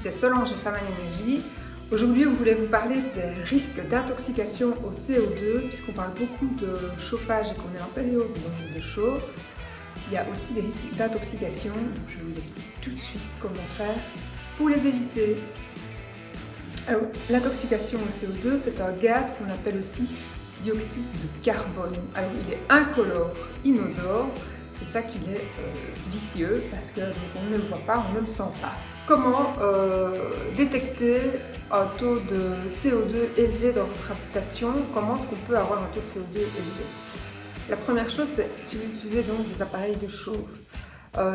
c'est Solange de Femme et Énergie. Aujourd'hui, je voulais vous parler des risques d'intoxication au CO2, puisqu'on parle beaucoup de chauffage et qu'on est en période de chauffe. Il y a aussi des risques d'intoxication, donc je vous explique tout de suite comment faire pour les éviter. Alors, l'intoxication au CO2, c'est un gaz qu'on appelle aussi dioxyde de carbone. Alors, il est incolore, inodore, c'est ça qui est vicieux, parce qu'on ne le voit pas, on ne le sent pas. Comment détecter un taux de CO2 élevé dans votre habitation? Comment est-ce qu'on peut avoir un taux de CO2 élevé? La première chose, c'est si vous utilisez donc des appareils de chauffe,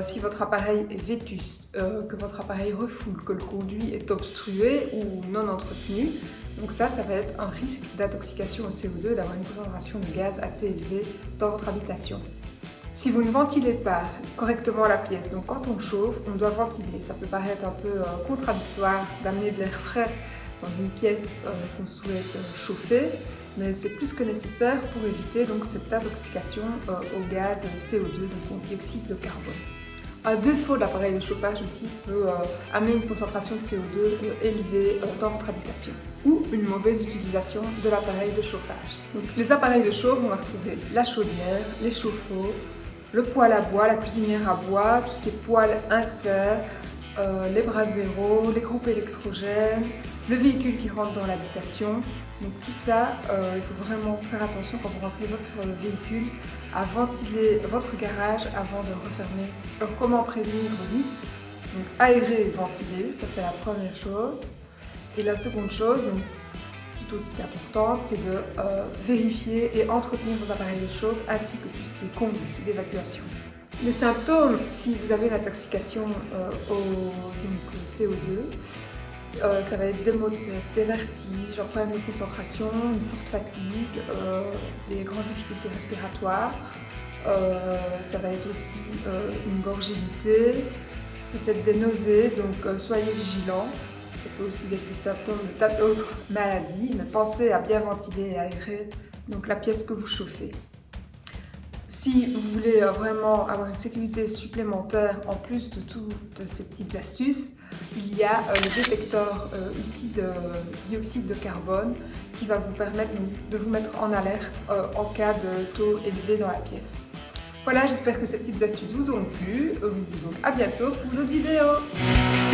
si votre appareil est vétuste, que votre appareil refoule, que le conduit est obstrué ou non entretenu, donc ça va être un risque d'intoxication au CO2, d'avoir une concentration de gaz assez élevée dans votre habitation. Si vous ne ventilez pas correctement la pièce, donc quand on chauffe, on doit ventiler. Ça peut paraître un peu contradictoire d'amener de l'air frais dans une pièce qu'on souhaite chauffer, mais c'est plus que nécessaire pour éviter donc cette intoxication au gaz CO2, donc au dioxyde de carbone. Un défaut de l'appareil de chauffage aussi peut amener une concentration de CO2 élevée dans votre habitation, ou une mauvaise utilisation de l'appareil de chauffage. Donc, les appareils de chauffe, on va retrouver la chaudière, les chauffe-eau, le poêle à bois, la cuisinière à bois, tout ce qui est poêle insert, les braseros, les groupes électrogènes, le véhicule qui rentre dans l'habitation. Donc tout ça, il faut vraiment faire attention quand vous rentrez votre véhicule à ventiler votre garage avant de le refermer. Alors comment prévenir le risque? Donc aérer et ventiler, ça c'est la première chose. Et la seconde chose, donc, tout aussi importante, c'est de vérifier et entretenir vos appareils de chauffe ainsi que tout ce qui est conduit d'évacuation. Les symptômes, si vous avez une intoxication au CO2, ça va être des maux de tête, des vertiges, un problème de concentration, une forte fatigue, des grandes difficultés respiratoires. Ça va être aussi une gorge irritée, peut-être des nausées, donc soyez vigilants. Ça peut aussi être des symptômes de tas d'autres maladies, mais pensez à bien ventiler et aérer donc la pièce que vous chauffez. Si vous voulez vraiment avoir une sécurité supplémentaire en plus de toutes ces petites astuces, il y a le détecteur ici de dioxyde de carbone qui va vous permettre de vous mettre en alerte en cas de taux élevé dans la pièce. Voilà, j'espère que ces petites astuces vous ont plu. Je vous dis donc à bientôt pour d'autres vidéos.